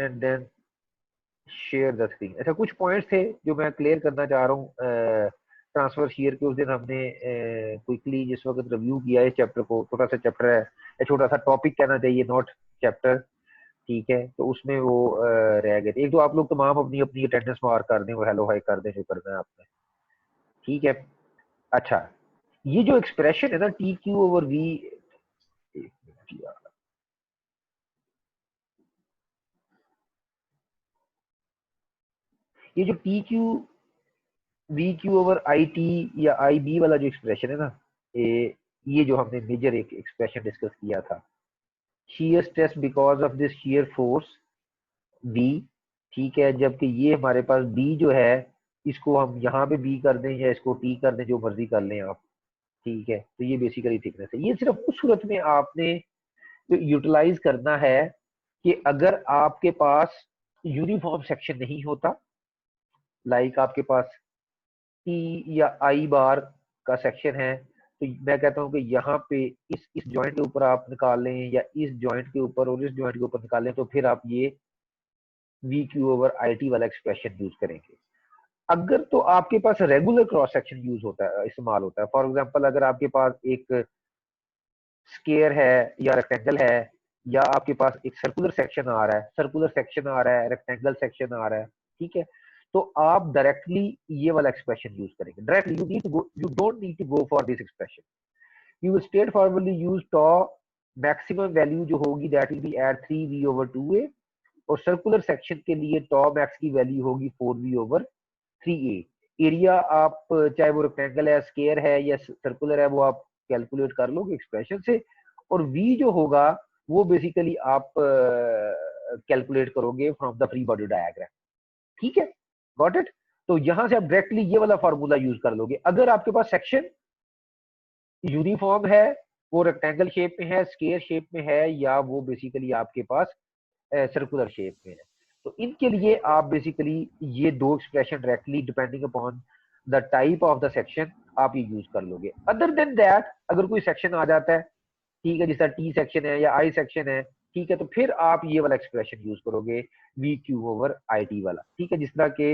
And then share the screen. अच्छा, कुछ points थे जो मैं क्लियर करना चाह रहा हूँ ट्रांसफर शेयर के। उस दिन हमने क्विकली जिस वक्त रिव्यू किया इस चैप्टर को, छोटा सा चैप्टर है, छोटा सा टॉपिक कहना चाहिए, नॉट चैप्टर, ठीक है, तो उसमें वो रह गए थे। एक तो आप लोग तमाम अपनी अपनी अटेंडेंस मार्क कर दें और हेलो हाई कर दें जो करना है आपने, ठीक है। अच्छा, ये जो एक्सप्रेशन है ना टी क्यू ओवर वी, ये जो T Q we Q over I T या आई बी वाला जो एक्सप्रेशन है ना, ये जो हमने मेजर एक एक्सप्रेशन डिस्कस किया था, shear stress because of this shear force B, ठीक है, जबकि ये हमारे पास B जो है, इसको हम यहाँ पे B कर दें या इसको T कर दें, जो मर्जी कर लें आप, ठीक है। तो ये बेसिकली थिकनेस है। ये सिर्फ उस सूरत में आपने यूटिलाइज करना है कि अगर आपके पास यूनिफॉर्म सेक्शन नहीं होता, लाइक आपके पास T या I बार का सेक्शन है, तो मैं कहता हूँ कि यहाँ पे इस जॉइंट के ऊपर आप निकाल लें या इस जॉइंट के ऊपर और इस जॉइंट के ऊपर निकाल लें, तो फिर आप ये we Q over I T वाला एक्सप्रेशन यूज करेंगे। अगर तो आपके पास रेगुलर क्रॉस सेक्शन यूज होता है, इस्तेमाल होता है, फॉर एग्जांपल अगर आपके पास एक स्क्वायर है या रेक्टेंगल है, या आपके पास एक सर्कुलर सेक्शन आ रहा है, रेक्टेंगल सेक्शन आ रहा है, ठीक है, तो आप डायरेक्टली ये वाला एक्सप्रेशन यूज करेंगे। Directly you don't need to go for this expression, you will straight forwardly use tau maximum value जो होगी that will be at 3v over 2a, और सर्कुलर सेक्शन के लिए टॉ मैक्स की वैल्यू होगी 4v over 3a। एरिया आप चाहे वो रेक्टेंगल है, स्क्वायर है या सर्कुलर है, वो आप कैलकुलेट कर लोगे एक्सप्रेशन से, और v जो होगा वो बेसिकली आप कैलकुलेट करोगे from the free body diagram, ठीक है, गॉट इट। तो यहां से आप डायरेक्टली ये वाला फॉर्मूला यूज कर लोगे। अगर आपके पास सेक्शन यूनिफॉर्म है, वो रेक्टेंगल शेप में है, स्क्वायर शेप में है, या वो बेसिकली आपके पास सर्कुलर शेप में है, तो इनके लिए आप बेसिकली ये दो expression directly depending upon the type of the section आप ये यूज कर लोगे। अदर देन दैट अगर कोई सेक्शन आ जाता है, ठीक है, जिस तरह टी सेक्शन है या आई सेक्शन है, ठीक है, तो फिर आप ये वाला एक्सप्रेशन यूज करोगे we Q over I T वाला, ठीक है, जिस तरह के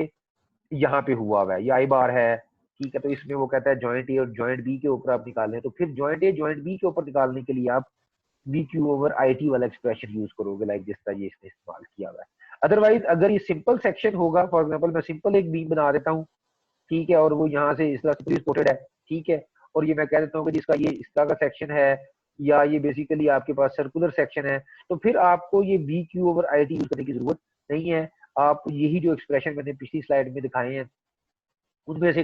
यहाँ पे हुआ हुआ है, ये आई बार है, ठीक है, तो इसमें वो कहता है जॉइंट ए और जॉइंट बी के ऊपर आप निकाल लें, तो फिर जॉइंट ए जॉइंट बी के ऊपर निकालने के लिए आप we Q over I T वाला एक्सप्रेशन यूज करोगे, लाइक जिस तरह ये इसने इस्तेमाल किया हुआ है। अदरवाइज अगर ये सिंपल सेक्शन होगा, फॉर एग्जाम्पल मैं सिंपल एक बीम बना देता हूँ, ठीक है, और वो यहाँ से इस तरह से सपोर्टेड है, ठीक है, और ये मैं कह देता हूँ कि जिसका ये इस तरह का सेक्शन है, या ये बेसिकली आपके पास सर्कुलर सेक्शन है, तो फिर आपको ये we Q over I T use करने की जरूरत नहीं है। आप यही जो एक्सप्रेशन मैंने पिछली स्लाइड में दिखाए हैं, उनमें से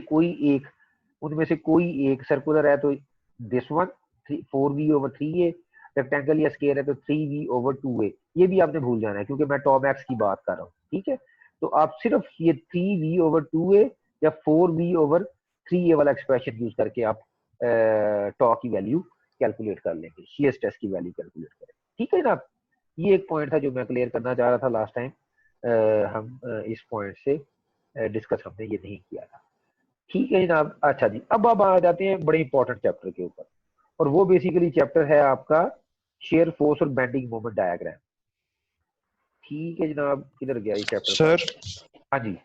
कोई एक सर्कुलर है तो this one 4v over 3a, rectangle या स्क्वायर है तो 3v over 2a, ये भी आपने भूल जाना है क्योंकि मैं टॉप एक्स की बात कर रहा हूँ, ठीक है। तो आप सिर्फ ये 3v over 2a या 4v over 3a वाला एक्सप्रेशन यूज करके आप टॉ की वैल्यू कैलकुलेट कर लेंगे, शीयर स्ट्रेस की वैल्यू कैलकुलेट करेंगे, ठीक है जनाब। ये एक पॉइंट था जो मैं क्लियर करना चाह रहा था लास्ट टाइम, हम इस पॉइंट से डिस्कस हमने ये नहीं किया था, ठीक है जनाब। अच्छा जी, अब आ जाते हैं बड़े इंपॉर्टेंट चैप्टर के ऊपर, और वो बेसिकली चैप्टर है आपका शेयर फोर्स और बेंडिंग मोमेंट डायग्राम, ठीक है जनाब। किधर गया ये चैप्टर सर? हाँ जी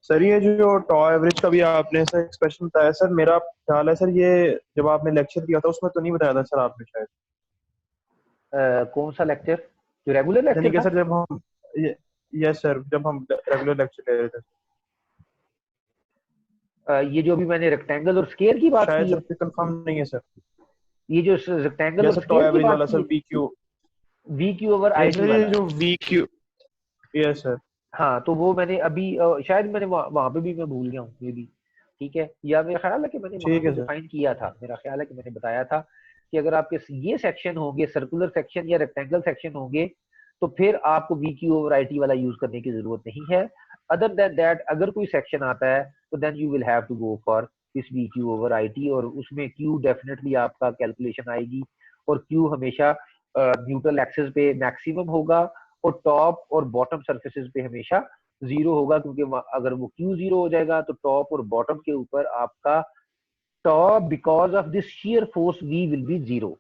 सर ये जो टॉ एवरेज का भी आपने सर एक्सप्रेशन बताया सर, मेरा ख्याल है सर ये जब आपने लेक्चर किया था उसमें तो नहीं बताया था सर आपने शायद। कौन सा लेक्चर? जो रेगुलर यानी लेक्चर कि था? सर जब हम यस सर, जब हम रेगुलर लेक्चर ले रहे थे ये जो अभी मैंने रेक्टेंगल और स्क्वायर की बात शायद की है, सर, कंफर्म नहीं है सर। ये जो रेक्टेंगल या और सर टॉ स्क्वायर की एवरेज बात वाला की सर है, P Q. We Q over आई नहीं टी सर, ये वाला, जो वी क्यू। Yes sir. हाँ, तो वो मैंने अभी शायद मैंने वहां पे भी मैं भूल गया हूँ ये भी, ठीक है, या मेरा ख्याल है कि मैंने वहां ठीक पे है सर। डिफाइन किया था, मेरा ख्याल है कि मैंने बताया था कि अगर आपके ये सेक्शन होंगे, सर्कुलर सेक्शन या रेक्टेंगल सेक्शन होंगे, तो फिर आपको we Q over I T वाला यूज करने की जरूरत नहीं है। अदर देन दैट अगर कोई सेक्शन आता है तो then you will have to go for this V Q over I T, और उसमें क्यू डेफिनेटली आपका कैलकुलेशन आएगी, और क्यू हमेशा न्यूट्रल एक्सिस पे मैक्सिमम होगा, और टॉप और बॉटम सर्फेसिस पे हमेशा जीरो होगा, क्योंकि अगर वो क्यू जीरो हो जाएगा तो टॉप और बॉटम के ऊपर आपका top because of this shear force we will be zero,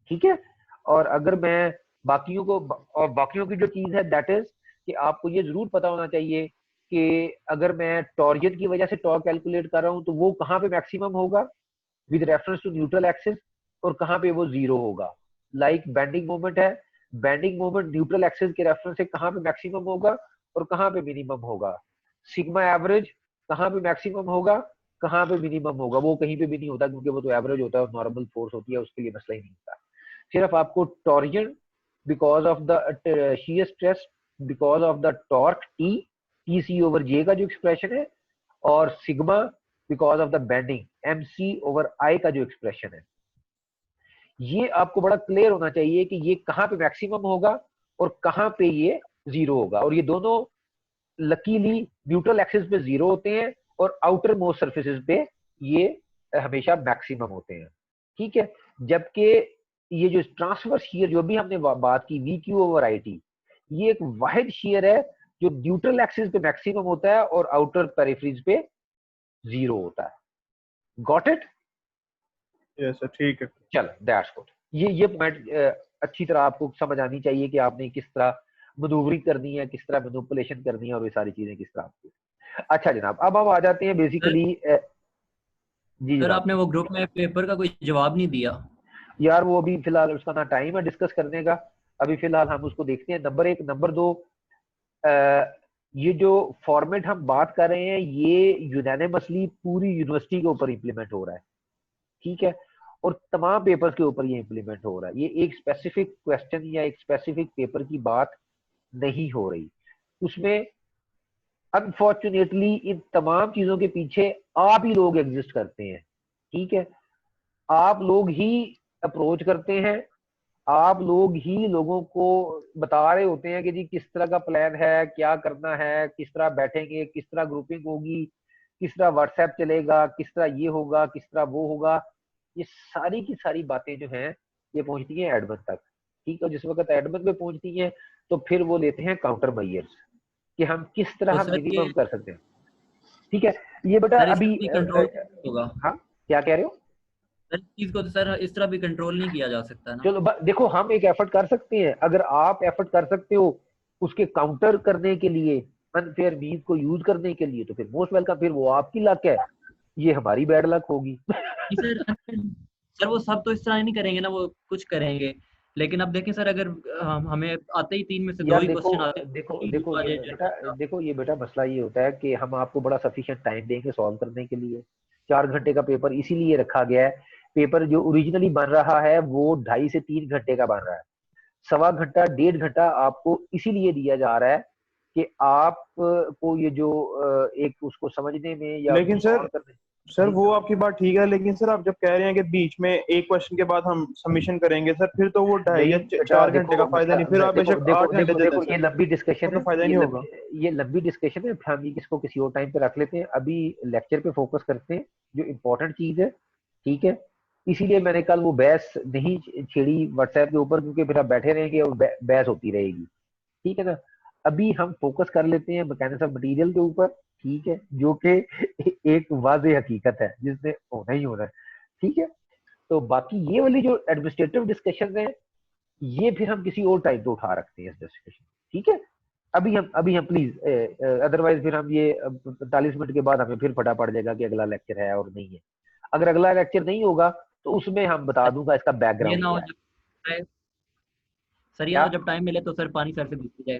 ठीक है। और अगर मैं और बाकियों की जो चीज है दैट इज कि आपको ये जरूर पता होना चाहिए कि अगर मैं टॉर्जन की वजह से टॉर्क कैलकुलेट कर रहा हूं तो वो कहाँ पे मैक्सिमम होगा with reference to neutral axis, और कहाँ पे वो जीरो होगा। लाइक बेंडिंग मोमेंट है, बेंडिंग मोमेंट न्यूट्रल एक्सिस के रेफरेंस से कहाँ पे मैक्सिमम होगा और कहाँ पे मिनिमम होगा। सिग्मा एवरेज कहाँ पे मैक्सिमम होगा, कहाँ पे मिनिमम होगा, वो कहीं पे भी नहीं होता क्योंकि वो तो एवरेज होता है, नॉर्मल फोर्स होती है, उसके लिए मसला ही नहीं होता। सिर्फ आपको torsion because of the shear stress because of the torque T, T C over J का जो एक्सप्रेशन है, और sigma because of the bending M C over I का जो एक्सप्रेशन है, ये आपको बड़ा क्लियर होना चाहिए कि ये कहाँ पे मैक्सिमम होगा और कहाँ पे ये जीरो होगा। और ये दोनों लकीली न्यूट्रल एक्सिस पे जीरो होते हैं और आउटर मोस्ट सर्फेसिस पे ये हमेशा मैक्सिमम होते हैं। ठीक है, जबकि ये जो ट्रांसवर्स शीयर जो भी हमने बात की we Q over I T, ये एक वाहिद शीयर है जो न्यूट्रल एक्सिस पे मैक्सिमम होता है और आउटर पेरिफेरीज पे जीरो होता है। Got it? यस सर, ठीक है। चल दैट्स गुड। ये पॉइंट अच्छी तरह आपको समझ आनी चाहिए कि आपने किस तरह मनूवरिंग करनी है, किस तरह मैनिपुलेशन करनी है, और ये सारी चीजें किस तरह आपकी। अच्छा जनाब, अब हम आ जाते हैं बेसिकली जी सर जनाब। आपने वो ग्रुप में पेपर का कोई जवाब नहीं दिया यार वो अभी फिलहाल उसका ना टाइम है डिस्कस करने का, अभी फिलहाल हम उसको देखते हैं। नंबर एक, नंबर दो, ये जो फॉर्मेट हम बात कर रहे हैं ये यूनानिमसली पूरी यूनिवर्सिटी के ऊपर इंप्लीमेंट हो रहा है। ठीक है, और तमाम पेपर्स के ऊपर ये इंप्लीमेंट हो रहा है। ये एक स्पेसिफिक क्वेश्चन या एक स्पेसिफिक पेपर की बात नहीं हो रही उसमें। अनफॉर्चुनेटली इन तमाम चीजों के पीछे आप ही लोग एग्जिस्ट करते हैं। ठीक है, आप लोग ही अप्रोच करते हैं, आप लोग ही लोगों को बता रहे होते हैं कि जी किस तरह का प्लान है, क्या करना है, किस तरह बैठेंगे, किस तरह ग्रुपिंग होगी, किस तरह व्हाट्सएप चलेगा, किस तरह ये होगा, किस तरह वो होगा। ये सारी की सारी बातें जो हैं ये पहुंचती हैं एडमिन तक। ठीक है, जिस वक्त एडमिन पे पहुंचती हैं तो फिर वो लेते हैं काउंटर मेजर्स कि हम किस तो तरह सर मिनिमम ये कर सकते हैं। ठीक है, ये बेटा सर इस अभी तरह भी कंट्रोल होगा हाँ क्या कह रहे हो? सर, इस चीज को तो सर इस तरह भी कंट्रोल नहीं किया जा सकता ना। चलो देखो, हम एक एफर्ट कर सकते हैं, अगर आप एफर्ट कर सकते हो उसके काउंटर करने के लिए, अनफेयर मीन्स को यूज करने के लिए, तो फिर मोस्ट वेलकम, फिर वो आपकी लक है, ये हमारी बैड लक होगी। नहीं सर, सर वो सब तो इस तरह नहीं करेंगे ना, वो कुछ करेंगे। लेकिन अब देखें सर, अगर हमें आते ही 3 में से 2 यार ही देखो क्वेश्चन आते देखो हैं, देखो आ ये जाए बेटा, जनरल का। देखो ये बेटा मसला ये होता है कि हम आपको बड़ा सफिशिएंट टाइम देंगे सॉल्व करने के लिए। 4 घंटे का पेपर इसीलिए रखा गया है। पेपर जो ओरिजिनली बन रहा है वो 2.5 से 3 घंटे का बन रहा है। 1.25 घंटा 1.5 घंटा आपको इसीलिए दिया जा रहा है कि आप को ये जो एक उसको समझने में या उसको लेकिन सर सॉल्व करने। सर जी वो आपकी बात ठीक है, लेकिन सर आप जब कह रहे हैं कि बीच में एक क्वेश्चन के बाद हम सबमिशन करेंगे सर, फिर तो वो 2.5 नहीं या बेटा 4 घंटे देखो का फायदा मसला, नहीं, फिर आप देखो बेशक देखो 8 घंटे देखो दे दें देखो सर, ये लंबी डिस्कशन उसमें है, तो फायदा नहीं होगा। ये लंबी डिस्कशन है, हम इसको किसी और टाइम पे रख लेते हैं। अभी लेक्चर पे फोकस करते हैं, जो इम्पोर्टेंट चीज है। ठीक है, इसीलिए मैंने कल वो बहस नहीं छेड़ी व्हाट्सएप के ऊपर, क्योंकि फिर आप बैठे रहेंगे और बहस होती रहेगी। ठीक है ना, अभी हम फोकस कर लेते हैं मैकेनिक्स ऑफ मटेरियल के ऊपर। ठीक है, जो कि एक वाज़ेह हकीकत है जिसने होना ही होना है। ठीक है, तो बाकी ये वाली जो एडमिनिस्ट्रेटिव डिस्कशन है ये फिर हम किसी और टाइम पे उठा रखते हैं इस डिस्कशन। ठीक है, अभी हम प्लीज, अदरवाइज फिर हम ये 45 मिनट के बाद हमें फिर फटा पड़ जाएगा कि अगला लेक्चर है और नहीं है। अगर अगला लेक्चर नहीं होगा तो उसमें हम बता दूंगा इसका ये बैकग्राउंड ना हो क्या है। सर, ये क्या? ना हो जब टाइम मिले तो सर पानी सर से गुजर जाए,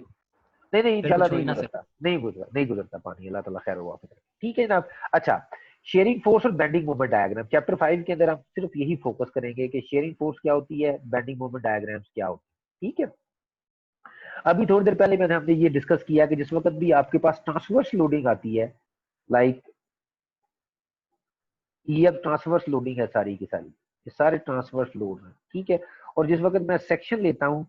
नहीं नहीं फिर इंशाल्लाह कुछ हो नहीं ही ना सर। गुजरता, नहीं गुजरता पानी, अल्लाह ताला खैर हुआ। ठीक है जनाब। अच्छा, शेयरिंग फोर्स और बेंडिंग मोमेंट डायग्राम चैप्टर 5 के अंदर हम सिर्फ यही फोकस करेंगे कि शेयरिंग फोर्स क्या होती है, बेंडिंग मोमेंट डायग्राम्स क्या होती है। ठीक है, अभी थोड़ी देर पहले हमने ये डिस्कस किया कि जिस वक्त भी आपके पास ट्रांसवर्स लोडिंग आती है, लाइक ये अब ट्रांसवर्स लोडिंग है सारी की सारी, ये सारे ट्रांसवर्स लोड हैं। ठीक है, और जिस वक्त मैं सेक्शन लेता हूँ,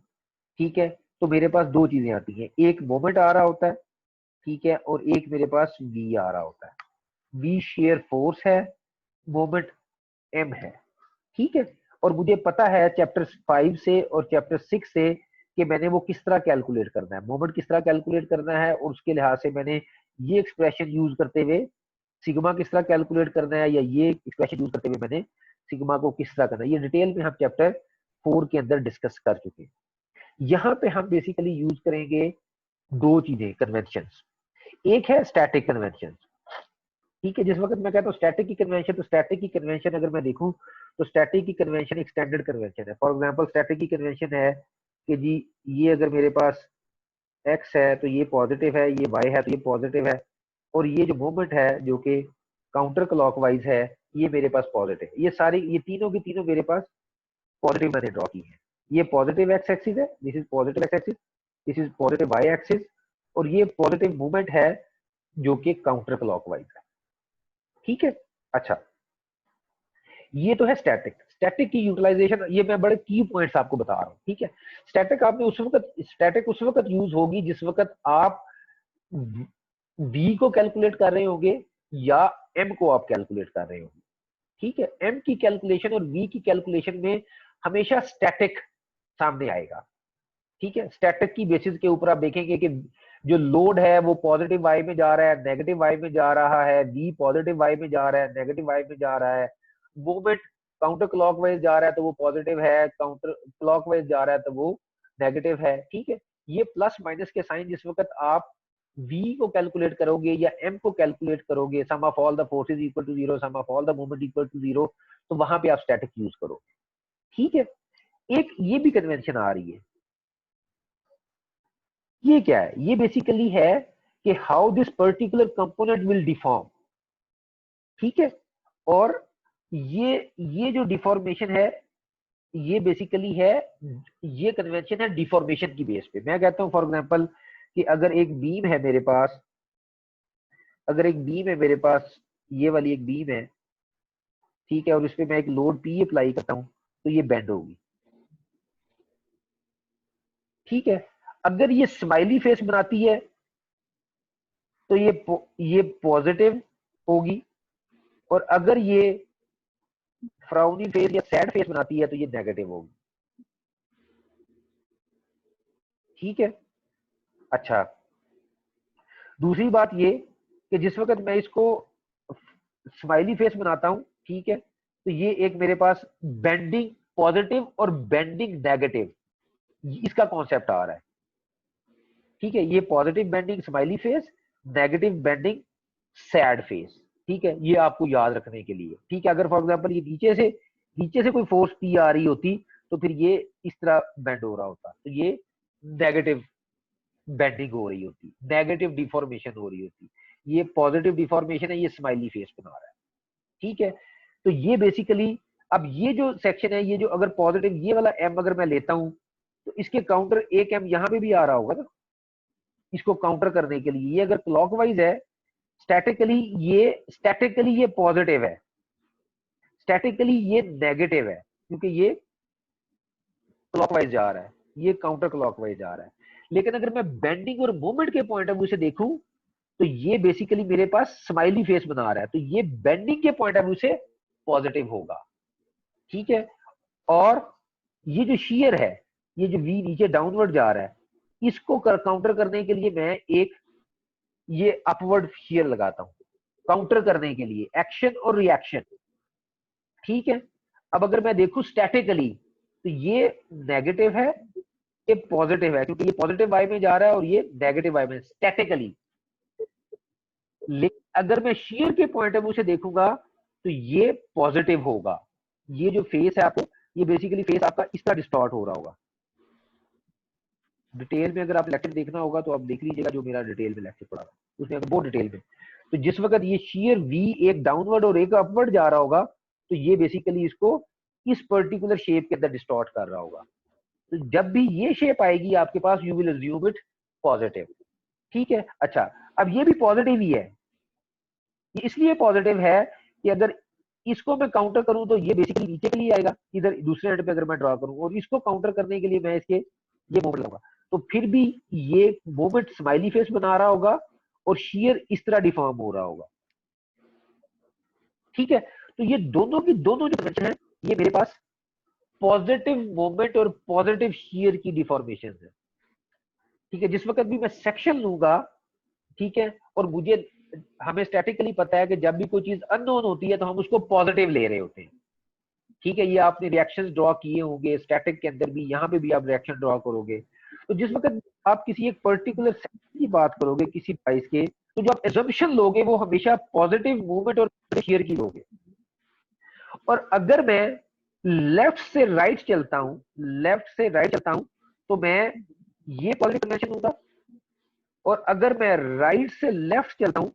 ठीक है, तो मेरे पास दो चीजें आती हैं, एक मोमेंट आ रहा होता है, ठीक है, और एक मेरे पास वी आ रहा होता है। वी शेयर फोर्स है, मोमेंट एम है। ठीक है, और मुझे पता है चैप्टर 5 से और चैप्टर 6 से कि मैंने वो किस तरह कैलकुलेट करना है, मोमेंट किस तरह कैलकुलेट करना है, और उसके लिहाज से मैंने ये एक्सप्रेशन यूज करते हुए सिग्मा किस तरह कैलकुलेट करना है, या ये एक्सप्रेशन यूज करते हुए मैंने सिग्मा को किस तरह करना है, ये डिटेल में हम चैप्टर 4 के अंदर डिस्कस कर चुके हैं। यहाँ पे हम बेसिकली यूज करेंगे दो चीजें, कन्वेंशंस। एक है स्टैटिक कन्वेंशन, ठीक है। जिस वक्त मैं कहता हूँ स्टैटिक की कन्वेंशन, तो स्टैटिक की कन्वेंशन अगर मैं देखूं तो स्टैटिक की कन्वेंशन एक स्टैंडर्ड कन्वेंशन है। फॉर एग्जांपल स्टैटिक की कन्वेंशन है कि जी ये अगर मेरे पास x है तो ये पॉजिटिव है, ये y है तो ये पॉजिटिव है, और ये जो मूवमेंट है जो कि काउंटर क्लॉकवाइज है ये मेरे पास पॉजिटिव है। ये सारी, ये तीनों की तीनों मेरे पास पॉजिटिव मैंने ड्रॉ की है। ये पॉजिटिव एक्स एक्सिस है, this is positive X axis, this is positive Y axis, और ये पॉजिटिव मूवमेंट है जो कि काउंटर क्लॉकवाइज है, ठीक है। अच्छा, ये तो है स्टैटिक। स्टैटिक की यूटिलाइजेशन, ये मैं बड़े की पॉइंट्स आपको बता रहा हूँ, ठीक है। स्टैटिक आपने स्टैटिक उस वक्त यूज होगी जिस वक्त आप v को कैलकुलेट कर रहे होंगे या m को आप कैलकुलेट कर रहे होंगे, ठीक है। m की कैलकुलेशन और v की कैलकुलेशन में हमेशा स्टैटिक सामने आएगा, ठीक है। स्टैटिक की बेसिस के ऊपर आप देखेंगे कि जो लोड है वो पॉजिटिव वाई में जा रहा है, नेगेटिव वाई में जा रहा है, v पॉजिटिव वाई में जा रहा है, नेगेटिव वाई में जा रहा है। मूवमेंट काउंटर क्लॉकवाइज जा रहा है तो वो पॉजिटिव है, काउंटर क्लॉकवाइज जा रहा है तो वो नेगेटिव है, ठीक है। ये प्लस माइनस के साइन जिस वक्त आप v को कैलकुलेट करोगे या m को कैलकुलेट करोगे, sum of all the forces equal to zero, sum of all the movement equal to zero, तो वहां पे आप स्टैटिक यूज करोगे, ठीक है। एक ये भी कन्वेंशन आ रही है, ये क्या है, ये बेसिकली है कि how this particular component will deform, ठीक है। और ये जो डिफॉर्मेशन है ये बेसिकली है, ये कन्वेंशन है डिफॉर्मेशन की बेस पे। मैं कहता हूं फॉर एग्जांपल कि अगर एक बीम है मेरे पास, अगर एक बीम है मेरे पास, ये वाली एक बीम है, ठीक है, और इस पे मैं एक लोड पी अप्लाई करता हूं तो ये बेंड होगी, ठीक है। अगर ये स्माइली फेस बनाती है तो ये पॉजिटिव होगी, और अगर ये फ्राउनी फेस या सैड फेस बनाती है तो ये नेगेटिव होगी, ठीक है। अच्छा, दूसरी बात ये कि जिस वक्त मैं इसको स्माइली फेस बनाता हूं, ठीक है, तो ये एक मेरे पास बेंडिंग पॉजिटिव और बेंडिंग नेगेटिव, इसका कॉन्सेप्ट आ रहा है, ठीक है। ये positive bending smiley face, negative bending sad face, ठीक है। ये आपको याद रखने के लिए, ठीक है। अगर फॉर एग्जांपल ये नीचे से कोई फोर्स पी आ रही होती तो फिर ये इस तरह बेंड हो रहा होता, तो ये नेगेटिव बेंडिंग हो रही होती, नेगेटिव डिफॉर्मेशन हो रही होती। ये पॉजिटिव डिफॉर्मेशन है, ये स्माइली फेस बना रहा है, ठीक है। तो ये बेसिकली, अब ये जो सेक्शन है, ये जो अगर पॉजिटिव ये वाला एम अगर मैं लेता हूं तो इसके काउंटर एक एम यहां पे भी आ रहा होगा ना, इसको काउंटर करने के लिए। ये अगर क्लॉकवाइज है, स्टैटिकली ये पॉजिटिव है, स्टैटिकली ये नेगेटिव है, क्योंकि ये क्लॉकवाइज जा रहा है, ये काउंटर क्लॉकवाइज जा रहा है। लेकिन अगर मैं बेंडिंग और मूवमेंट के पॉइंट ऑफ व्यू से देखूं तो ये बेसिकली मेरे पास स्माइली फेस बना रहा है, तो ये बेंडिंग के पॉइंट ऑफ व्यू से पॉजिटिव होगा, ठीक है। और ये जो शेयर है, ये जो वी नीचे डाउनवर्ड जा रहा है, इसको काउंटर करने के लिए मैं एक ये अपवर्ड शेयर लगाता हूं, काउंटर करने के लिए एक्शन और रिएक्शन, ठीक है। अब अगर मैं देखूं स्टैटिकली तो ये नेगेटिव है, ये पॉजिटिव है, क्योंकि ये पॉजिटिव वाई में जा रहा है और ये नेगेटिव वाई में, स्टैटिकली। लेकिन अगर मैं शेयर के पॉइंट ऑफ व्यू से देखूंगा तो ये पॉजिटिव होगा। ये जो फेस है आपको, ये बेसिकली फेस आपका इसका डिस्टॉर्ट हो रहा होगा। डिटेल में अगर आप लेक्चर देखना होगा तो आप देख लीजिएगा, जो मेरा डिटेल में लेक्चर पड़ा उसमें बहुत डिटेल में। तो जिस वक्त ये शेयर वी एक डाउनवर्ड और एक अपवर्ड जा रहा होगा तो ये बेसिकली इसको इस पर्टिकुलर शेप के अंदर डिस्टॉर्ट कर रहा होगा। तो जब भी ये शेप आएगी आपके पास, you will assume it positive, ठीक है। अच्छा, अब ये भी पॉजिटिव ही है, ये इसलिए पॉजिटिव है कि अगर इसको मैं काउंटर करूं तो ये बेसिकली नीचे के लिए आएगा, इधर दूसरे एंड पे अगर मैं ड्रॉ करूं, और इसको काउंटर करने के लिए मैं इसके ये मूवमेंट लूंगा, तो फिर भी ये मूवमेंट स्माइली फेस बना रहा होगा और शेयर इस तरह डिफॉर्म हो रहा होगा, ठीक है। तो ये दोनों की दोनों जो कन्वेंशन है, ये मेरे पास पॉजिटिव मूवमेंट और पॉजिटिव शेयर की डिफॉर्मेशन है, ठीक है। जिस वक्त भी मैं सेक्शन लूंगा, ठीक है, और मुझे, हमें स्टैटिकली पता है कि जब भी कोई चीज अननोन होती है तो हम उसको पॉजिटिव ले रहे होते हैं, ठीक है, ये आपने रिएक्शंस ड्रॉ किए होंगे स्टैटिक के अंदर भी, यहाँ पे भी आप रिएक्शन ड्रॉ करोगे। तो जिस वक्त आप किसी एक पर्टिकुलर सेक्शन की बात करोगे किसी डिवाइस के, तो जो आप एजम्पशन लोगे वो हमेशा पॉजिटिव मूवमेंट और शेयर की लोगे। और अगर मैं लेफ्ट से राइट चलता हूं, लेफ्ट से राइट चलता हूं, तो मैं ये पॉजिटिव कन्वेंशन दूंगा। और अगर मैं राइट से लेफ्ट चलता हूं,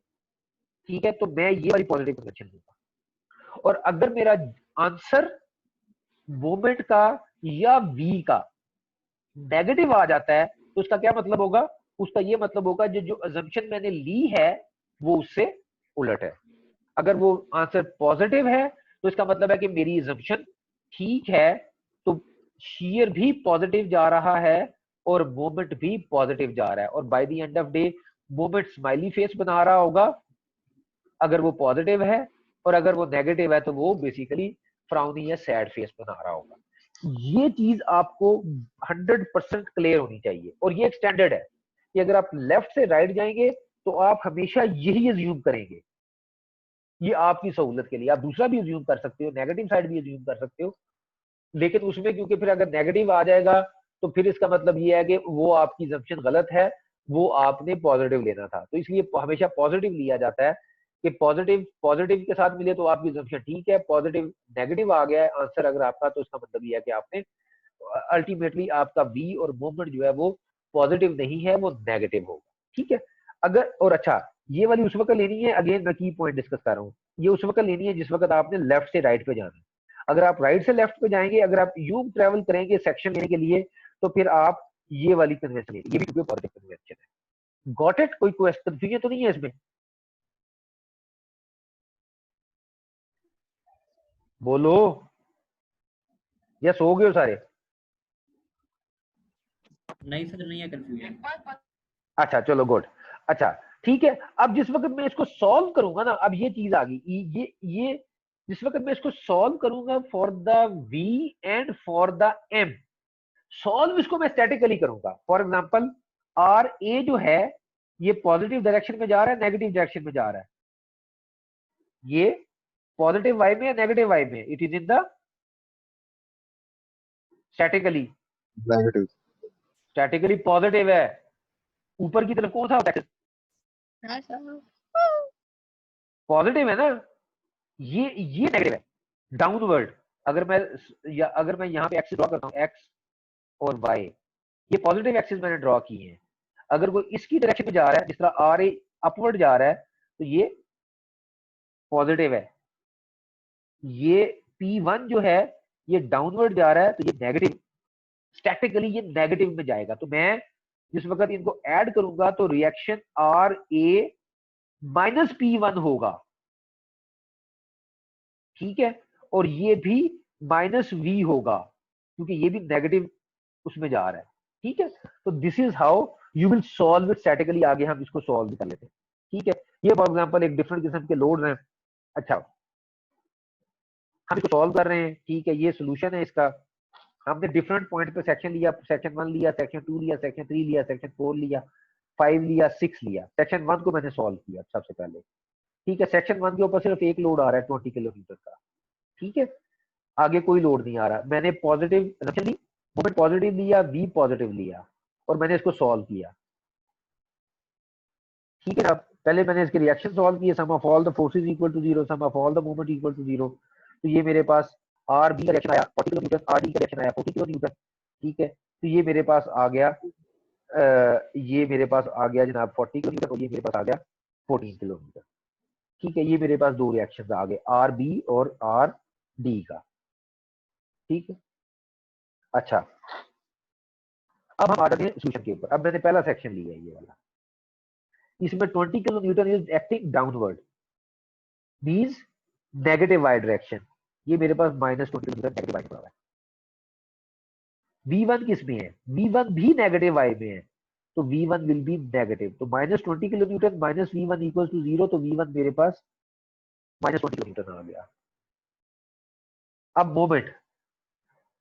ठीक है, तो मैं ये वाली पॉजिटिव कन्वेंशन दूंगा। और अगर मेरा आंसर मोमेंट का या वी का नेगेटिव आ जाता है, तो उसका क्या मतलब होगा? उसका ये मतलब होगा जो अजम्पशन मैंने ली है वो उससे उलट है। अगर वो आंसर पॉजिटिव है तो इसका मतलब है कि मेरी अजम्पशन ठीक है, तो शेयर भी पॉजिटिव जा रहा है और मोमेंट भी पॉजिटिव जा रहा है। और by the end of day moment smiley face बना रहा होगा अगर वो पॉजिटिव है, और अगर वो नेगेटिव है तो वो बेसिकली फ्राउनी या सैड फेस बना रहा होगा। ये चीज आपको 100% क्लियर होनी चाहिए। और ये एक स्टैंडर्ड है कि अगर आप लेफ्ट से राइट जाएंगे तो आप हमेशा यही अज्यूम करेंगे। ये आपकी सहूलत के लिए, आप दूसरा भी अज्यूम कर सकते हो, नेगेटिव साइड भी अज्यूम कर सकते हो, लेकिन उसमें क्योंकि फिर अगर नेगेटिव आ जाएगा तो फिर इसका मतलब ये है कि वो आपकी assumption गलत है, वो आपने पॉजिटिव लेना था। तो इसलिए हमेशा पॉजिटिव लिया जाता है कि पॉजिटिव पॉजिटिव के साथ मिले तो आपकी assumption ठीक है, पॉजिटिव नेगेटिव आ गया है आंसर अगर आपका, तो इसका मतलब ये है कि आपने अल्टीमेटली आपका वी और मूवमेंट जो है वो पॉजिटिव नहीं है, वो नेगेटिव होगा। ठीक है, अगर और अच्छा ये वाली उस वक्त लेनी है, अगेन मैं की पॉइंट डिस्कस कर रहा हूँ, ये उस वक्त लेनी है जिस वक्त आपने लेफ्ट से राइट पे जाना है। अगर आप राइट से लेफ्ट पे जाएंगे, अगर आप यूं ट्रेवल करेंगे सेक्शन लेने के लिए, तो फिर आप ये वाली कन्वेंशन ये भी पॉजिटिव कन्वेंशन है। Got it? कोई कंफ्यूजन तो नहीं है इसमें? बोलो, या सो गए हो सारे? नहीं सर, नहीं है कंफ्यूजन। अच्छा चलो गुड। अच्छा ठीक है, अब जिस वक्त मैं इसको सॉल्व करूंगा ना, अब ये चीज आ गई, ये जिस वक्त मैं इसको सॉल्व करूंगा for the V and for the M, solve इसको मैं स्टैटिकली करूंगा। फॉर एग्जांपल आर ए जो है ये पॉजिटिव डायरेक्शन में जा रहा है, नेगेटिव डायरेक्शन में जा रहा है, ये पॉजिटिव वाई में है नेगेटिव वाई में, it is in the statically, negative. Statically positive है। ऊपर की तरफ कौन सा होता है? पॉजिटिव है ना, ये नेगेटिव है डाउनवर्ड। अगर मैं अगर मैं यहाँ पे एक्सिस ड्रॉ करता हूँ, एक्स और वाई, ये पॉजिटिव एक्सिस मैंने ड्रॉ किए हैं। अगर वो इसकी डायरेक्शन में जा रहा है, जिस तरह आर ए अपवर्ड जा रहा है, तो ये पॉजिटिव है। ये P1 जो है ये डाउनवर्ड जा रहा है, तो ये नेगेटिव, स्टैटिकली ये नेगेटिव में जाएगा। तो मैं जिस वक्त इनको ऐड करूंगा तो reaction R A minus P1 होगा, ठीक है, और ये भी माइनस वी होगा क्योंकि ये भी नेगेटिव उसमें जा रहा है। ठीक है, तो this is how you will solve it statically. आगे हम इसको सॉल्व भी कर लेते हैं। ठीक है, ये फॉर एग्जांपल एक डिफरेंट किस्म के लोड्स हैं। अच्छा, हम इसको सॉल्व कर रहे हैं, ठीक है, ये सोल्यूशन है इसका। हमने डिफरेंट पॉइंट पे सेक्शन लिया, सेक्शन 1 लिया, सेक्शन 2 लिया, सेक्शन 3 लिया, सेक्शन 4 लिया, 5 लिया, 6 लिया। सेक्शन 1 को मैंने सॉल्व किया सबसे पहले। ठीक है, सेक्शन 1 के ऊपर सिर्फ एक लोड आ रहा है 20 किलोमीटर का। ठीक है, आगे कोई लोड नहीं आ रहा। मैंने पॉजिटिव ली, मोमेंट पॉजिटिव लिया, वी पॉजिटिव लिया, और मैंने इसको सॉल्व किया। ठीक है ना, पहले मैंने इसके रिएक्शन सॉल्व किए, sum of all the forces equal to 0, sum of all the moment equal to 0। तो ये मेरे पास आर बी का रिएक्शन आया 40 किलो न्यूटन, आर डी का रिएक्शन आया 40 किलो न्यूटन। ठीक है, तो ये मेरे पास आ गया ये मेरे पास आ गया जनाब 40 किलो न्यूटन, और ये मेरे पास आ गया 14 किलोमीटर। ठीक है, ये मेरे पास दो रिएक्शन आ गए, आर बी और आर डी का। ठीक है, अच्छा अब हम आ जाते हैं सोल्यूशन के ऊपर। अब मैंने पहला सेक्शन लिया है ये वाला, इसमें 20 kilo newton is acting downward, means negative Y direction. ये मेरे पास -20 किलो न्यूटन नेगेटिव वाई पड़ा है। V1 किस में है? V1 भी नेगेटिव वाई में है, तो V1 विल बी नेगेटिव। तो -20 kilo newton minus V1 equal to 0, तो V1 मेरे पास -20 किलो न्यूटन आ गया। अब मोमेंट,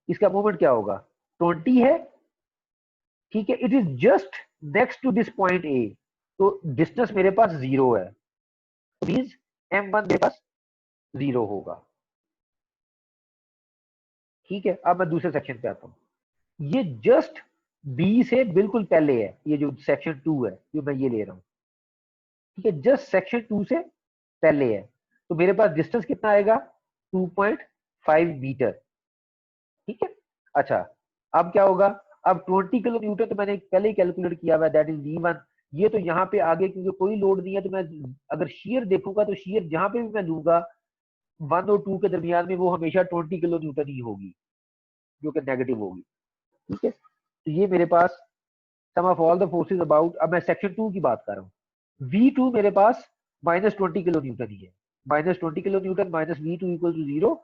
इसका मोमेंट क्या होगा? 20 है, ठीक है, it is just next to this point A, तो डिस्टेंस मेरे पास 0 है, मींस M1 मेरे पास 0 होगा। ठीक है, अब मैं दूसरे सेक्शन पे आता हूँ। ये जस्ट बी से बिल्कुल पहले है, ये जो सेक्शन 2 है जो मैं ये ले रहा हूँ, ठीक है, जस्ट सेक्शन 2 से पहले है। तो मेरे पास डिस्टेंस कितना आएगा, 2.5 मीटर। ठीक है, अच्छा अब क्या होगा, अब 20 किलो न्यूटन तो मैंने पहले ही कैलकुलेट किया हुआ है, दैट इज V1। ये तो यहाँ पे आगे क्योंकि कोई लोड नहीं है, तो मैं अगर शेयर देखूंगा तो शेयर जहां पे भी मैं लूंगा 1 और 2 के दरमियान में वो हमेशा 20 किलो न्यूटन ही होगी, जो कि नेगेटिव होगी। ठीक है, तो ये मेरे पास sum of all the forces about, अब मैं सेक्शन 2 की बात कर रहा हूँ। V2 मेरे पास -20 किलो न्यूटन ही है, -20 kilo newton minus V2 equal to 0,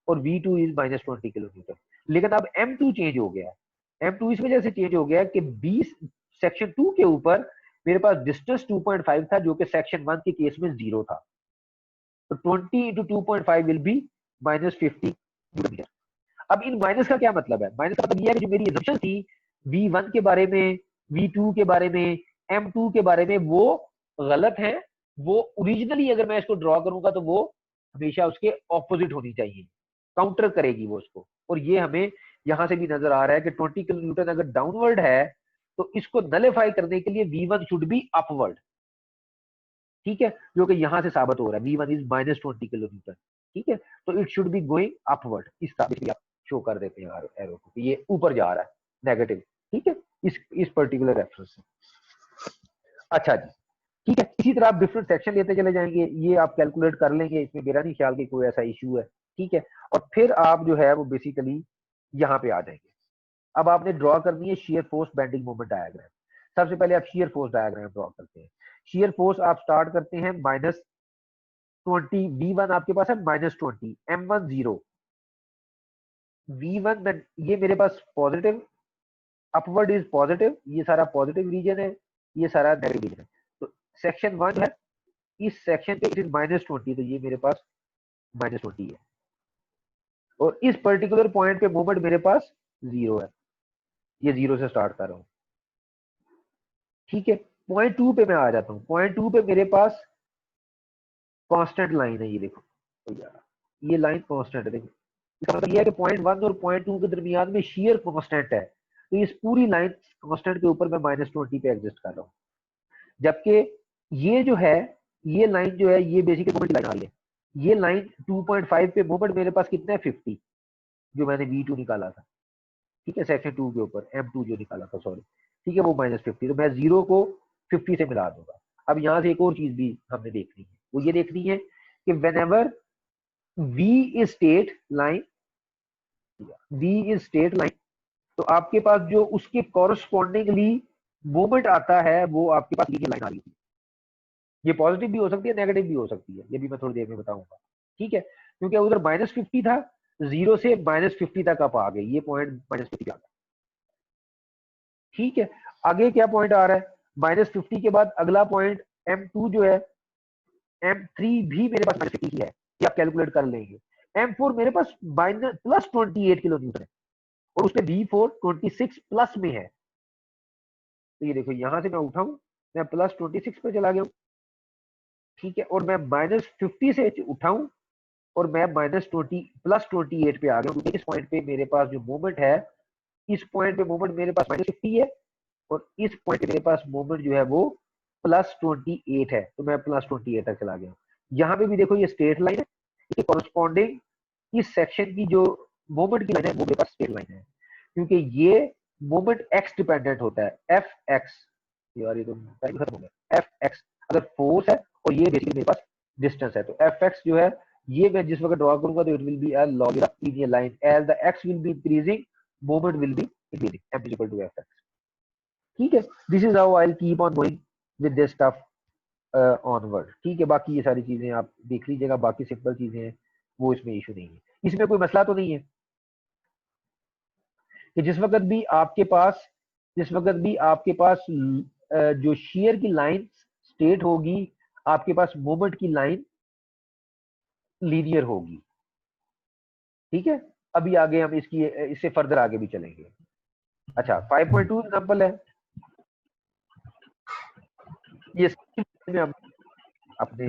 और V2 इज -20 किलो न्यूटन। लेकिन अब M2 चेंज हो गया है। M2 इस वजह से चेंज हो गया है कि 20 सेक्शन 2 के ऊपर मेरे पास डिस्टेंस 2.5 था, जो कि सेक्शन 1 के केस में 0 था। तो 20 into 2.5 will be -50 newton metre. अब इन माइनस का क्या मतलब है, माइनस का मतलब ये है कि जो मेरी assumption थी V1 के बारे में, V2 के बारे में, M2 के बारे में, वो गलत है। वो ओरिजिनली अगर मैं इसको ड्रॉ करूंगा तो वो हमेशा उसके ऑपोजिट होनी चाहिए, काउंटर करेगी वो उसको। और ये हमें यहां से भी नजर आ रहा है कि 20 किलो न्यूटन अगर डाउनवर्ड है तो इसको नलिफाई करने के लिए V1 शुड बी अपवर्ड। ठीक है, जो कि यहां से साबित हो रहा है, V1 इज -20 किलो न्यूटन। ठीक है, तो it should be going upward. इस तरह आप शो कर देते हैं एरो को, ये ऊपर जा रहा है, नेगेटिव। ठीक है, इस पर्टिकुलर रेफरेंस से। अच्छा जी, ठीक है, इसी तरह आप डिफरेंट सेक्शन लेते चले जाएंगे, ये आप कैलकुलेट कर लेंगे, इसमें मेरा नहीं ख्याल कि कोई ऐसा इश्यू है। ठीक है, और फिर आप जो है वो बेसिकली यहाँ पे आ जाएंगे। अब आपने ड्रॉ करनी है shear force bending moment diagram. सबसे पहले आप शेयर फोर्स डायग्राम ड्रॉ करते हैं। शेयर फोर्स आप स्टार्ट करते हैं -20, V1 आपके पास है -20, M1 0, V1 ये मेरे पास पॉजिटिव, अपवर्ड इज पॉजिटिव, ये सारा पॉजिटिव रीजन है, ये सारा नेगेटिव रीजन है। तो सेक्शन 1 है, इस सेक्शन पे इट इज -20, तो ये मेरे पास -20 है, और इस पर्टिकुलर पॉइंट पे मोमेंट मेरे पास 0 है, ये 0 से स्टार्ट कर रहा हूँ। ठीक है, पॉइंट 2 पे मैं आ जाता हूँ। पॉइंट 2 पे मेरे पास कांस्टेंट लाइन है, ये देखो, तो यार ये लाइन कांस्टेंट है, देखो इसका मतलब ये है कि पॉइंट 1 और पॉइंट 2 के दरमियान में शेयर कांस्टेंट है, तो इस पूरी लाइन कांस्टेंट के ऊपर मैं -20 पे एग्जिस्ट कर रहा हूँ। जबकि ये जो है, ये लाइन जो है, ये बेसिकली मोमेंट लाइन आ रही है। ये लाइन 2.5 पे मोमेंट मेरे पास कितना है, 50, जो मैंने V2 निकाला था। ठीक है, सेक्शन 2 के ऊपर M2 जो निकाला था, सॉरी। ठीक है, वो -50, तो मैं 0 को 50 से मिला दूंगा। अब यहाँ से एक और चीज भी हमने देखनी है, वो ये देखनी है कि whenever V is straight line, V is straight line, तो आपके पास जो उसके कॉरस्पॉन्डिंगली मोमेंट आता है वो आपके पास लीनियर लाइन आ रही है। ये पॉजिटिव भी हो सकती है, नेगेटिव भी हो सकती है, ये भी मैं थोड़ी देर में बताऊंगा। ठीक है, क्योंकि उधर -50 था, 0 से -50 तक आप आ गए, ये पॉइंट -50 आ गया। ठीक है, आगे क्या पॉइंट आ रहा है, -50 के बाद अगला पॉइंट M2 जो है, M3 भी मेरे पास -50 ही है, ये आप कैलकुलेट कर लेंगे। M4 मेरे पास +28 किलो न्यूटन है, और उसमें V4 26 प्लस में है। तो ये देखो, यहां से मैं उठाऊं, मैं +26 पे चला गया हूं। ठीक है, और मैं -50 से उठाऊं और मैं +28 पे आ गया हूं, क्योंकि इस पॉइंट पे मेरे पास जो मोमेंट है, इस पॉइंट पे मोमेंट मेरे पास -50 है, और इस पॉइंट पे मेरे पास मोमेंट जो है वो +28 है, तो मैं +28 तक चला गया। यहाँ पे भी देखो, ये स्ट्रेट लाइन है, इसके कॉरस्पॉन्डिंग इस सेक्शन की जो मोमेंट की लाइन है वो मेरे पास स्ट्रेट लाइन है, क्योंकि ये मोमेंट एक्स डिपेंडेंट होता है, एफ एक्स। यार ये तो खत्म हो गया, एफ एक्स अगर फोर्स है, और ये बेसिकली मेरे पास डिस्टेंस है, तो एफ एक्स जो है, ये मैं जिस वक्त ड्रॉ करूंगा तो it will be a logarithmic line, as the X will be increasing, moment will be increasing, M is equal to F X. ठीक है, this is how I will keep on going with this stuff onward. ठीक है, बाकी ये सारी चीजें आप देख लीजिएगा, बाकी सिंपल चीजें हैं, वो इसमें इशू नहीं है। इसमें कोई मसला तो नहीं है कि जिस वक्त भी आपके पास जो शेयर की लाइन स्ट्रेट होगी, आपके पास मोमेंट की लाइन लीनियर होगी। ठीक है, अभी आगे हम इससे फर्दर आगे भी चलेंगे। अच्छा, 5.2 एग्जांपल है, ये में हम अपने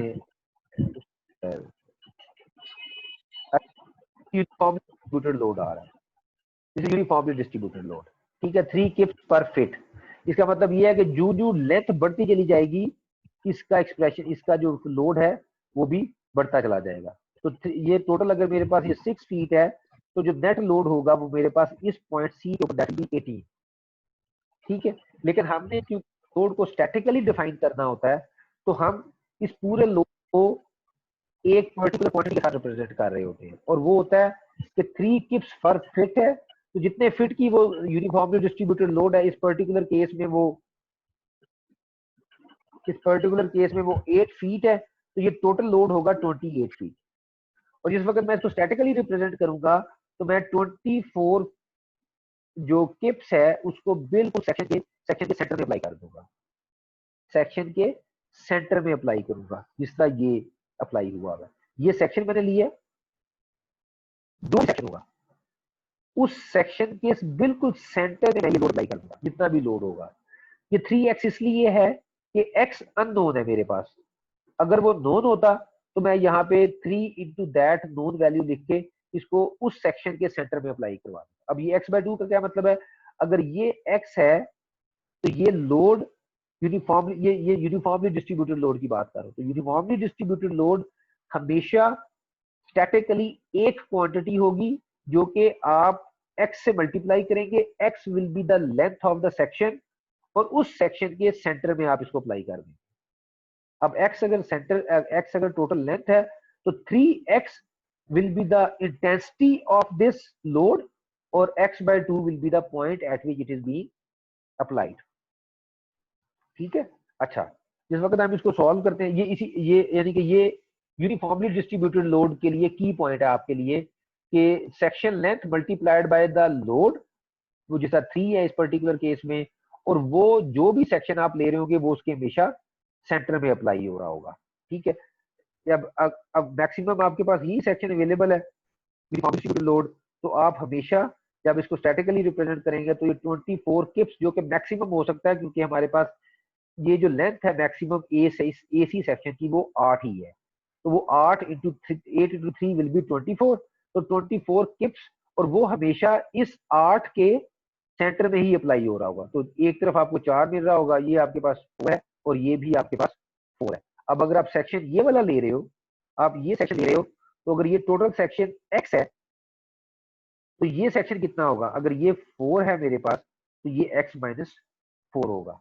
यूनिफॉर्म कंप्यूटर लोड आ रहा है। This is uniformly distributed load, ठीक है, 3 किप्स पर फीट। इसका मतलब ये है कि जो लेंथ बढ़ती चली जाएगी, इसका एक्सप्रेशन, इसका जो लोड है वो भी बढ़ता चला जाएगा। तो ये टोटल अगर मेरे पास ये 6 फीट है, तो जो नेट लोड होगा वो मेरे पास इस पॉइंट सी के ऊपर दैट विल बी 18, ठीक है। लेकिन हमने क्योंकि लोड को स्टैटिकली डिफाइन करना होता है, तो हम इस पूरे लोड को एक पर्टिकुलर क्वांटिटी के साथ रिप्रेजेंट कर रहे होते हैं, और वो होता है कि 3 किप्स पर फिट है। तो जितने फिट की वो यूनिफॉर्मली डिस्ट्रीब्यूटेड लोड है, इस पर्टिकुलर केस में वो 8 फीट है, तो ये टोटल लोड होगा 28 फीट। और जिस वक्त मैं इसको स्टैटिकली रिप्रेजेंट करूंगा, तो मैं 24 जो किप्स है उसको बिल्कुल सेक्शन के सेंटर में अप्लाई कर दूंगा, सेक्शन के सेंटर में अप्लाई करूंगा, जिस तरह ये अप्लाई हुआ है। ये सेक्शन मैंने लिया, दो सेक्शन होगा, उस सेक्शन के बिल्कुल सेंटर में मैं ये लोड अप्लाई कर दूंगा, जितना भी लोड होगा। ये 3x इसलिए है कि x अननोन है मेरे पास। अगर वो नोन होता तो मैं यहाँ पे 3 इंटू दैट नोन वैल्यू लिख के इसको उस सेक्शन के सेंटर में अप्लाई करवा दूं। अब ये x/2 का क्या मतलब है, अगर ये x है तो ये लोड यूनिफॉर्मली, ये यूनिफॉर्मली डिस्ट्रीब्यूटेड लोड की बात कर रहा हूं। तो यूनिफॉर्मली डिस्ट्रीब्यूटेड लोड हमेशा स्टैटिकली एक क्वांटिटी होगी, जो कि आप x से मल्टीप्लाई करेंगे, x will be the length of the section, और उस सेक्शन के सेंटर में आप इसको अप्लाई कर देंगे। अब x अगर टोटल लेंथ है, तो 3x will be the intensity of this load, और x/2 will be the point eight which it is being applied, ठीक है। अच्छा, जिस वक्त हम इसको सॉल्व करते हैं, ये यानी कि ये यूनिफॉर्मली डिस्ट्रीब्यूटेड लोड के लिए की पॉइंट है आपके लिए, कि section length multiplied by the load, वो जैसा 3 है इस पर्टिकुलर केस में, और वो जो भी सेक्शन आप ले रहे होंगे वो उसके हमेशा सेंटर में अप्लाई हो रहा होगा, ठीक है। अब मैक्सिमम आपके पास यही सेक्शन अवेलेबल है यूनिफॉर्मली डिस्ट्रीब्यूटेड लोड, तो आप हमेशा जब इसको स्टैटिकली रिप्रेजेंट करेंगे तो ये 24 किप्स, जो कि मैक्सिमम हो सकता है, क्योंकि हमारे पास ये जो लेंथ है मैक्सिमम AC सेक्शन की वो 8 ही है, तो वो 8 इंटू 3 विल बी 24, तो 24 किप्स, और वो हमेशा इस 8 के सेंटर में ही अप्लाई हो रहा होगा। तो एक तरफ आपको 4 मिल रहा होगा, ये आपके पास 4 है, और ये भी आपके पास 4 है। अब अगर आप सेक्शन ये वाला ले रहे हो, आप ये सेक्शन ले रहे हो, तो अगर ये टोटल सेक्शन x है, तो ये सेक्शन कितना होगा, अगर ये 4 है मेरे पास, तो ये x-4 होगा,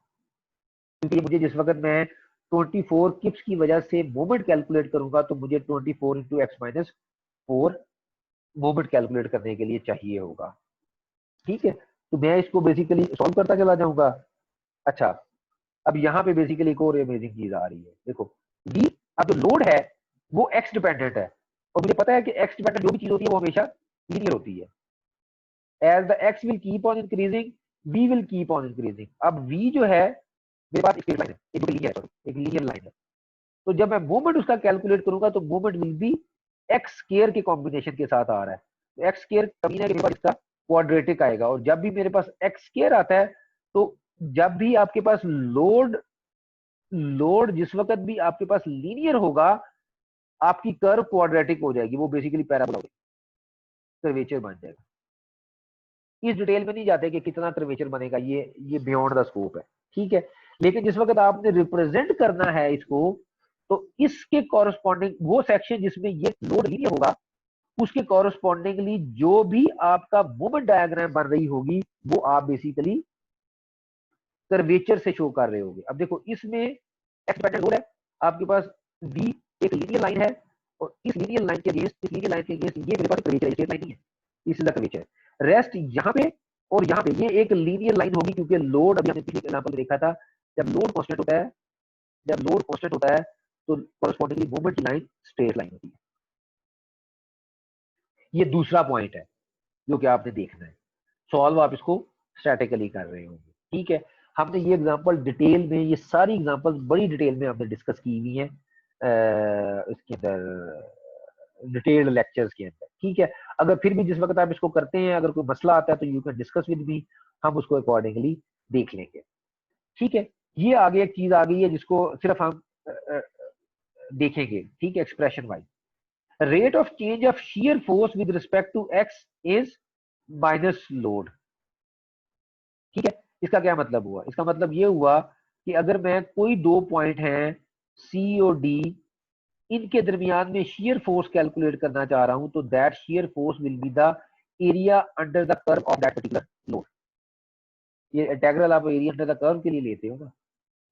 क्योंकि मुझे जिस वक्त मैं 24 किप्स की वजह से मोमेंट कैलकुलेट करूंगा, तो मुझे 24 इंटू x-4 मोमेंट कैलकुलेट करने के लिए चाहिए होगा, ठीक है। तो मैं इसको बेसिकली सॉल्व करता चला जाऊंगा। अच्छा, अब यहाँ पे बेसिकली एक और अमेजिंग चीज आ रही है, देखो जी, अब जो लोड है वो x डिपेंडेंट है, और मुझे पता है कि x डिपेंडेंट जो भी चीज होती है वो हमेशा लीनियर होती है। As the x will keep on increasing, v will keep on increasing. अब v जो है मेरे पास एक लाइन है, एक लीनियर लाइन है, तो जब मैं मोमेंट उसका कैलकुलेट करूंगा, तो moment will B x square के कॉम्बिनेशन के साथ आ रहा है। तो एक्स स्क्वायर कमी ना, मेरे पास इसका क्वाड्रेटिक आएगा, और जब भी मेरे पास एक्स स्क्वायर आता है, तो जब भी आपके पास लोड जिस वक्त भी आपके पास लीनियर होगा, आपकी कर्व क्वाड्रेटिक हो जाएगी, वो बेसिकली पैराबोला कर्वेचर बन जाएगा। इस डिटेल में नहीं जाते कि कितना कर्वेचर बनेगा, ये बियॉन्ड द स्कोप है, ठीक है। लेकिन जिस वक्त आपने रिप्रेजेंट करना है इसको, तो इसके कॉरस्पॉन्डिंग वो सेक्शन जिसमें ये लोड लीनियर होगा, उसके कॉरस्पॉन्डिंगली जो भी आपका मोमेंट डायग्राम बन रही होगी, वो आप बेसिकली कर्वेचर से शो कर रहे होगे। अब देखो, इसमें एक्स डिपेंडेंट लोड है, आपके पास वी एक लीनियर लाइन है, और इस लीनियर लाइन के अगेंस्ट ये मेरे पास कर्वेचर है, स्ट्रेट लाइन नहीं है, इसलिए कर्वेचर है। रेस्ट यहाँ पे और यहाँ पे ये एक लीनियर लाइन होगी, क्योंकि लोड, अभी हमने पिछले एग्जांपल में देखा था, जब लोड कांस्टेंट होता है तो कॉरस्पॉन्डिंगली मूवमेंट की लाइन स्ट्रेट लाइन होती है। ये दूसरा पॉइंट है जो कि आपने देखना है। सॉल्व आप इसको स्टैटिकली कर रहे होंगे, ठीक है। हमने ये एग्जांपल डिटेल में, ये सारी एग्जांपल्स बड़ी डिटेल में हमने डिस्कस की हुई हैं इसके अंदर, डिटेल्ड लेक्चर्स के अंदर, ठीक है। अगर फिर भी जिस वक्त आप इसको करते हैं, अगर कोई मसला आता है, तो you can discuss with me, हम उसको अकॉर्डिंगली देख लेंगे, ठीक है। ये आगे एक चीज आ गई है जिसको सिर्फ हम देखेंगे, ठीक है, expression wise. Rate of change of shear force with respect to x is minus load. ठीक है, इसका क्या मतलब हुआ? इसका मतलब ये हुआ कि अगर मैं कोई दो पॉइंट हैं सी और डी, इनके दरमियान में शेयर फोर्स कैलकुलेट करना चाह रहा हूं, तो that shear force will be the area under the curve of that particular load. ये इंटीग्रल आप एरिया अंडर द कर्व के लिए लेते हो ना,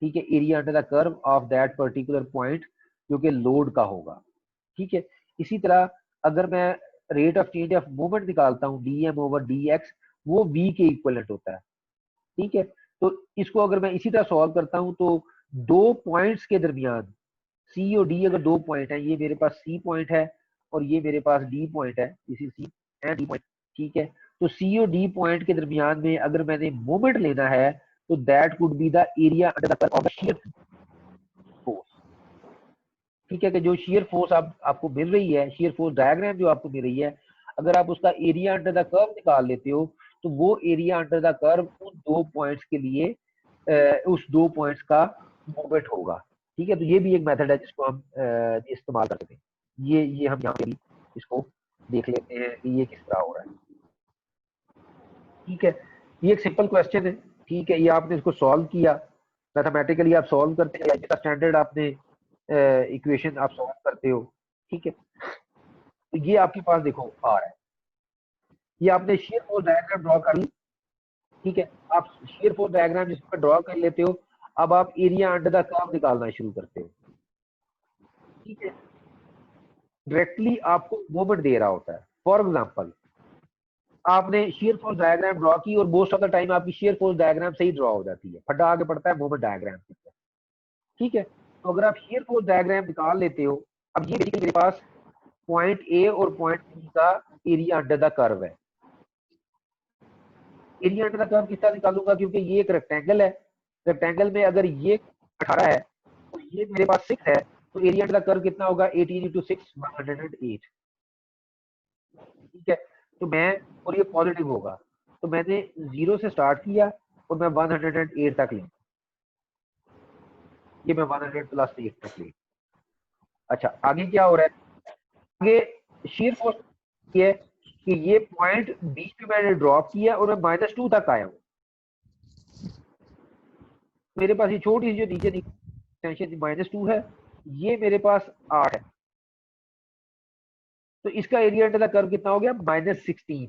ठीक है, area under the curve of that particular point जो कि लोड का होगा। ठीक है, इसी तरह अगर मैं rate of change of movement निकालता हूं D M over D X, वो वी के इक्वलेंट होता है। ठीक है, तो इसको अगर मैं इसी तरह सॉल्व करता हूं तो दो पॉइंट्स के दरमियान सी और डी, अगर दो पॉइंट है, ये मेरे पास सी पॉइंट है और ये मेरे पास डी पॉइंट है, इसी सी एंड डी पॉइंट। ठीक है, तो सी और डी पॉइंट के दरमियान में अगर मैंने मोमेंट लेना है तो that could be the area under the curve of the shear force. ठीक है, कि जो शियर फोर्स आपको मिल रही है, शियर फोर्स डायग्राम जो आपको मिल रही है, अगर आप उसका एरिया अंडर द कर्व निकाल लेते हो तो वो एरिया अंडर द कर्व उन दो पॉइंट्स के लिए उस दो पॉइंट्स का मोमेंट होगा। ठीक है, तो ये भी एक मेथड है जिसको हम इस्तेमाल कर सकते हैं। ये हम यहाँ पे भी इसको देख लेते हैं कि ये किस तरह हो रहा है। ठीक है, ये एक सिंपल क्वेश्चन है। ठीक है, ये आपने इसको सॉल्व किया, मैथमेटिकली आप सॉल्व करते हैं, या स्टैंडर्ड आपने इक्वेशन आप सॉल्व करते हो। ठीक है, तो ये आपके पास देखो आ रहा है, ये आपने शेयर फोर्स डायग्राम ड्रॉ कर ली। ठीक है, आप शेयर फोर्स डायग्राम जिस पर ड्रॉ कर लेते हो, अब आप एरिया अंडर द कर्व निकालना शुरू करते हो। ठीक है, डायरेक्टली आपको मोमेंट दे रहा होता है। फॉर एग्जांपल आपने शेयर फोर्स डायग्राम ड्रॉ की और मोस्ट ऑफ द टाइम आपकी शेयर फोर्स डायग्राम सही ड्रॉ हो जाती है, फटा आगे पड़ता है मोमेंट डायग्राम। ठीक है, तो अगर आप शेयर फोर्स डायग्राम निकाल लेते हो, अब ये बेसिकली मेरे पास पॉइंट ए और पॉइंट बी का एरिया अंडर द कर्व है। एरिया अंडर द कर्व किस तरह निकालूंगा, क्योंकि ये एक रेक्टेंगल है, रेक्टेंगल में अगर ये 18 है तो ये मेरे पास 6 है, तो एरिया अंडर द कर्व कितना होगा, 18 इंटू 6 108। ठीक है, तो मैं, और ये पॉजिटिव होगा, तो मैंने 0 से स्टार्ट किया और मैं 108 तक ले, ये मैं 100 प्लस 8 तक ले। अच्छा, आगे क्या हो रहा है? आगे शेयर फोर्स ये है कि ये पॉइंट बी पे मैंने ड्रॉप किया और मैं -2 तक आया हूँ। मेरे पास ये छोटी सी जो नीचे टेंशन -2 है, ये मेरे पास 8 है, तो इसका एरिया अंडर द कर्व कितना हो गया, -16।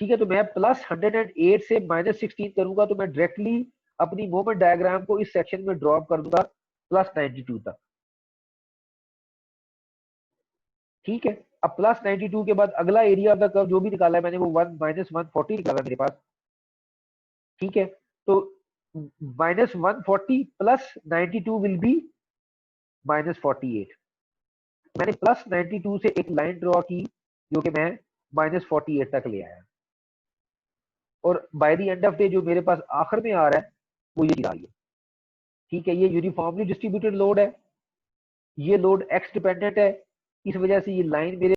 ठीक है, तो मैं +108 से -16 करूंगा तो मैं डायरेक्टली अपनी मोमेंट डायग्राम को इस सेक्शन में ड्रॉप कर दूंगा +92 तक। ठीक है, अब +92 के बाद अगला एरिया ऑफ द कर्व जो भी निकाला है मैंने, वो -140 निकाला मेरे पास। ठीक है, तो -140 प्लस 92 विल बी -48। मैंने +92 से एक लाइन ड्रॉ की जो कि मैं -48 तक ले आया, और by the end of day जो मेरे पास आखिर में आ रहा है वो ये आ रही है। ठीक है, ये यूनिफॉर्मली डिस्ट्रीब्यूटेड लोड है, ये लोड एक्स डिपेंडेंट है, इस वजह से ये लाइन मेरे